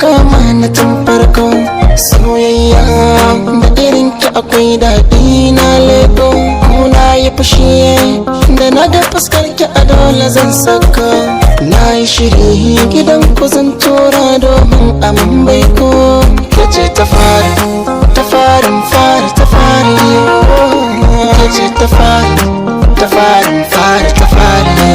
kama na tun farko. Soyayya da irin ki akwai daɗi na leko. Kuna yi fushi da na ga fuskar ki a dole zan saka. Na yi shiri gidan ku zan tura domin aman baiko. Kace ta fari ta farin fari ta fari. Kace ta fari ta farin fari ta fari.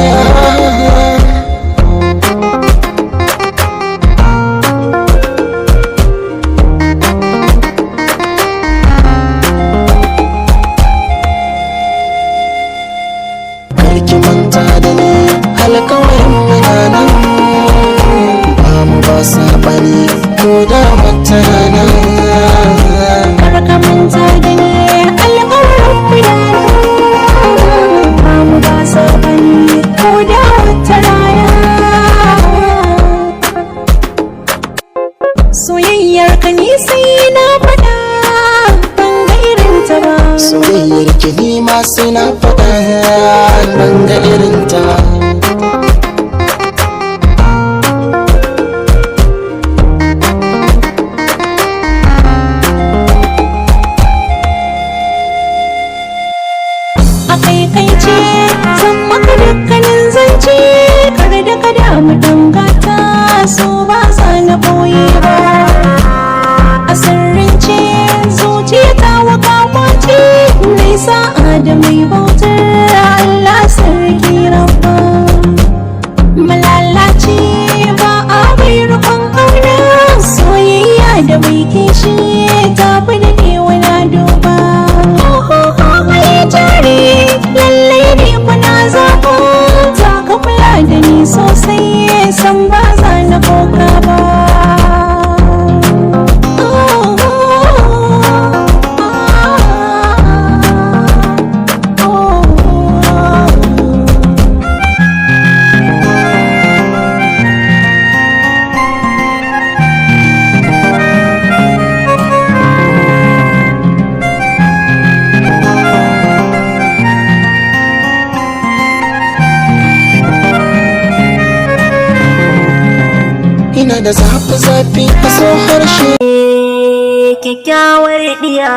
Karki manta da ni alƙawarin muna nan. Ba mu ba saɓani ko da wata rana. Karka manta da ni alƙawarin muna nan. Ba mu ba saɓani ko da wata rana. Soyayyar ka ni sai na faɗa ban ga irin ta ba. Soyayyar ki ni ma sai na faɗa ban ga irin ta. A kai ce zan maka dukkanin zance. Kar da ka damu dangata so ba sa na boye ba. A sirrince zuciya ta waka kwace. Nai sa'a da mai bautar Allah sarki rabba. Malalaci ba a bai rukun ƙauna. Soyayya da mai kishi ta fi da ne wani duba. Mai jari lallai ne kuna zaɓo. Ta ka kula da ni sosai san ba za na koka ba. Ina da zafi-zafi a so harshe. Kyakkyawar diya